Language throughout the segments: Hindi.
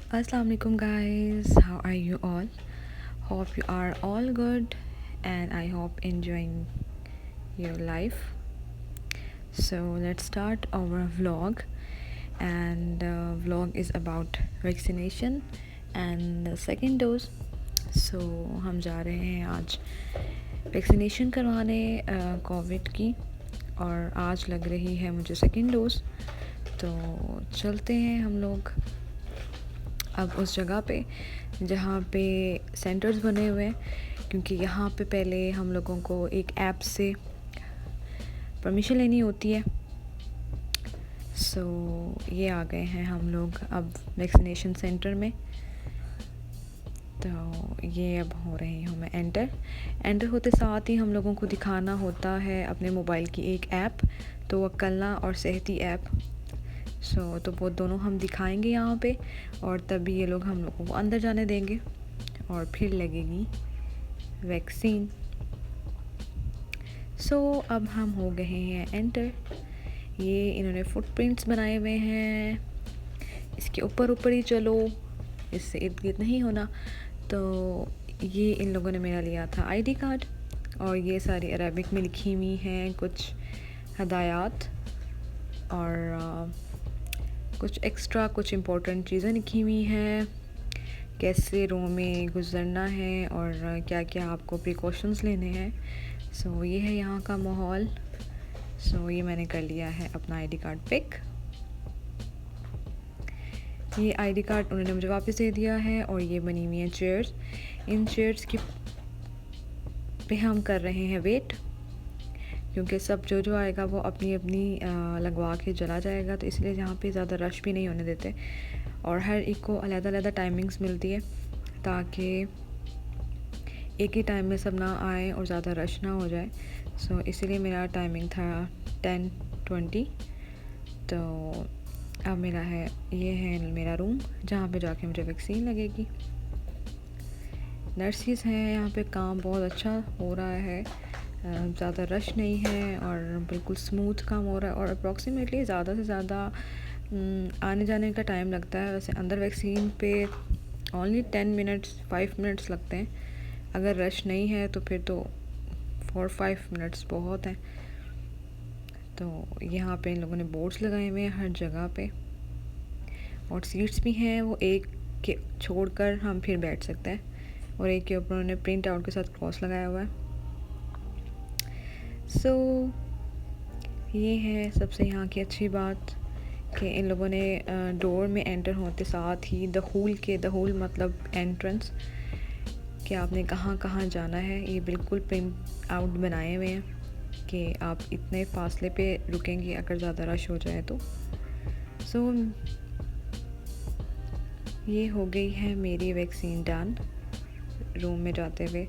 Assalamu alaikum guys, how are you all? Hope you are all good and I hope enjoying your life. So let's start our vlog, and vlog is about vaccination and the second dose. So हम जा रहे हैं आज वैक्सीनेशन करवाने कोविड की, और आज लग रही है मुझे सेकेंड डोज। तो चलते हैं हम लोग अब उस जगह पे जहाँ पे सेंटर्स बने हुए हैं, क्योंकि यहाँ पे पहले हम लोगों को एक ऐप से परमिशन लेनी होती है। सो ये आ गए हैं हम लोग अब वैक्सीनेशन सेंटर में। तो ये अब हो रही हूँ मैं एंटर होते साथ ही हम लोगों को दिखाना होता है अपने मोबाइल की एक ऐप, तो वक्कलना और सेहती ऐप। तो वो दोनों हम दिखाएंगे यहाँ पे, और तभी ये लोग हम लोगों को अंदर जाने देंगे और फिर लगेगी वैक्सीन। अब हम हो गए हैं एंटर। ये इन्होंने फुटप्रिंट्स बनाए हुए हैं, इसके ऊपर ही चलो, इससे इर्द गिर्द नहीं होना। तो ये इन लोगों ने मेरा लिया था आईडी कार्ड, और ये सारी अरबिक में लिखी हुई हैं कुछ हदायत, और कुछ एक्स्ट्रा कुछ इम्पोर्टेंट चीज़ें लिखी हुई हैं, कैसे रो में गुज़रना है और क्या क्या आपको प्रिकॉशंस लेने हैं। ये है यहाँ का माहौल। ये मैंने कर लिया है अपना आईडी कार्ड पिक। ये आईडी कार्ड उन्होंने मुझे वापस दे दिया है, और ये बनी हुई हैं चेयर्स। इन चेयर्स की पे हम कर रहे हैं वेट, क्योंकि सब जो आएगा वो अपनी अपनी लगवा के चला जाएगा, तो इसलिए यहाँ पे ज़्यादा रश भी नहीं होने देते, और हर एक को अलग-अलग टाइमिंग्स मिलती है ताकि एक ही टाइम में सब ना आए और ज़्यादा रश ना हो जाए। इसीलिए मेरा टाइमिंग था 10:20। तो अब ये है मेरा रूम जहाँ पे जाके मुझे वैक्सीन लगेगी। नर्सिस हैं यहाँ पे, काम बहुत अच्छा हो रहा है, ज़्यादा रश नहीं है और बिल्कुल स्मूथ काम हो रहा है। और अप्रॉक्सीमेटली ज़्यादा से ज़्यादा आने जाने का टाइम लगता है। वैसे अंदर वैक्सीन पे ओनली 10 मिनट्स 5 मिनट्स लगते हैं, अगर रश नहीं है तो फिर तो 4-5 मिनट्स बहुत हैं। तो यहाँ पे इन लोगों ने बोर्ड्स लगाए हुए हैं हर जगह पे, और सीट्स भी हैं, वो एक के छोड़कर हम फिर बैठ सकते हैं, और एक के ऊपर उन्होंने प्रिंट आउट के साथ क्रॉस लगाया हुआ है। ये है सबसे यहाँ की अच्छी बात कि इन लोगों ने डोर में एंटर होते साथ ही दखूल मतलब एंट्रेंस, कि आपने कहाँ कहाँ जाना है, ये बिल्कुल प्रिंट आउट बनाए हुए हैं कि आप इतने फासले पे रुकेंगे अगर ज़्यादा रश हो जाए तो। ये हो गई है मेरी वैक्सीन डन। रूम में जाते हुए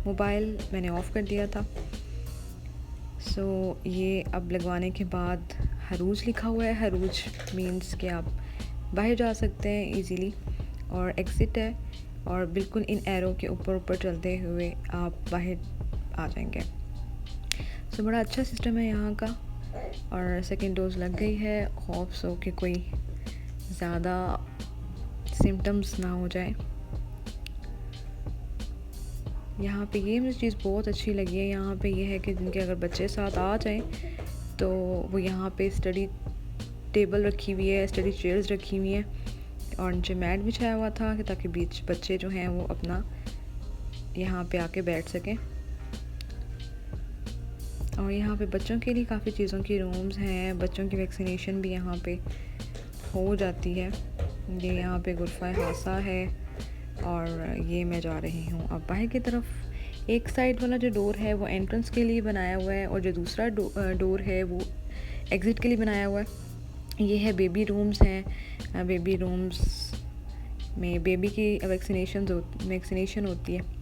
मोबाइल मैंने ऑफ़ कर दिया था। ये अब लगवाने के बाद हरूज लिखा हुआ है। हरूज मींस कि आप बाहर जा सकते हैं इजीली, और एग्ज़िट है, और बिल्कुल इन एरो के ऊपर चलते हुए आप बाहर आ जाएंगे। बड़ा अच्छा सिस्टम है यहाँ का, और सेकेंड डोज लग गई है। खौफ सो कि कोई ज़्यादा सिम्टम्स ना हो जाए। यहाँ पे ये मुझे चीज़ बहुत अच्छी लगी है, यहाँ पे ये है कि जिनके अगर बच्चे साथ आ जाएं तो वो यहाँ पे स्टडी टेबल रखी हुई है, स्टडी चेयर्स रखी हुई हैं, और नीचे मैट बिछाया हुआ था कि ताकि बीच बच्चे जो हैं वो अपना यहाँ पे आके बैठ सकें। और यहाँ पे बच्चों के लिए काफ़ी चीज़ों की रूम्स हैं, बच्चों की वैक्सीनेशन भी यहाँ पे हो जाती है। ये यहाँ पे गुरफ़ा हासा है, और ये मैं जा रही हूँ अब बाहर की तरफ। एक साइड वाला जो डोर है वो एंट्रेंस के लिए बनाया हुआ है, और जो दूसरा डोर है वो एग्ज़िट के लिए बनाया हुआ है। ये है बेबी रूम्स हैं। बेबी रूम्स में बेबी की वैक्सीनेशन होती है।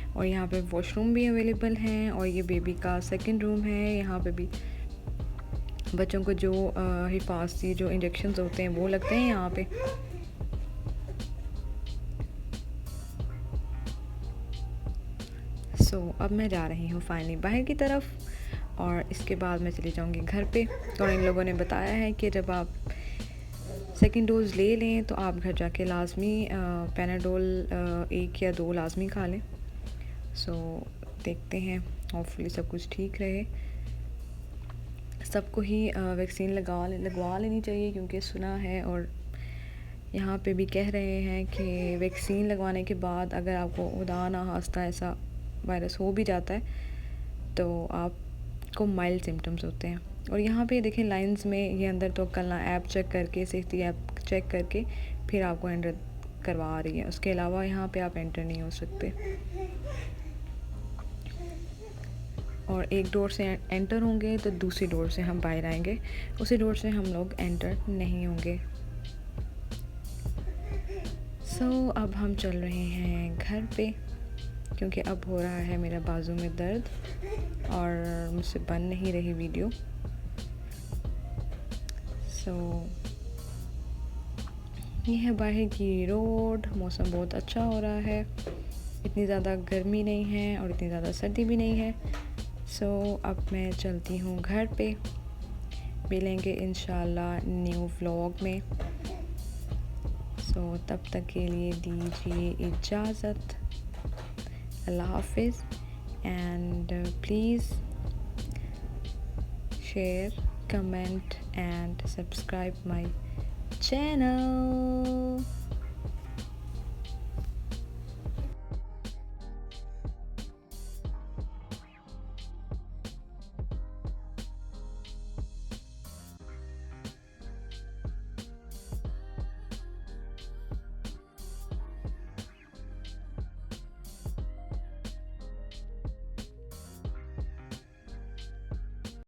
और यहाँ पे वॉशरूम भी अवेलेबल हैं, और ये बेबी का सेकंड रूम है। यहाँ पे भी बच्चों को जो हिफाजती जो इंजेक्शंस होते हैं वो लगते हैं यहाँ पे। अब मैं जा रही हूँ फाइनली बाहर की तरफ और इसके बाद मैं चली जाऊँगी घर पे। और इन लोगों ने बताया है कि जब आप सेकेंड डोज़ ले लें तो आप घर जाके लाजमी पैनाडोल 1 या 2 लाजमी खा लें। देखते हैं, होपफुली सब कुछ ठीक रहे। सबको ही वैक्सीन लगवा लेनी चाहिए, क्योंकि सुना है और यहाँ पे भी कह रहे हैं कि वैक्सीन लगवाने के बाद अगर आपको खुदा ना खास्ता ऐसा वायरस हो भी जाता है तो आपको माइल्ड सिम्टम्स होते हैं। और यहाँ पे देखें लाइंस में ये अंदर तो कल ना ऐप चेक करके, सेफ्टी ऐप चेक करके फिर आपको एंटर करवा रही है। उसके अलावा यहाँ पे आप एंटर नहीं हो सकते। और एक डोर से एंटर होंगे तो दूसरी डोर से हम बाहर आएंगे, उसी डोर से हम लोग एंटर नहीं होंगे। अब हम चल रहे हैं घर पे, क्योंकि अब हो रहा है मेरा बाजू में दर्द और मुझसे बन नहीं रही वीडियो। ये है बाहर की रोड। मौसम बहुत अच्छा हो रहा है, इतनी ज़्यादा गर्मी नहीं है और इतनी ज़्यादा सर्दी भी नहीं है। अब मैं चलती हूँ घर पे। मिलेंगे इंशाल्लाह न्यू व्लॉग में। तब तक के लिए दीजिए इजाज़त। अल्लाह हाफिज़ and please share, comment and subscribe my channel.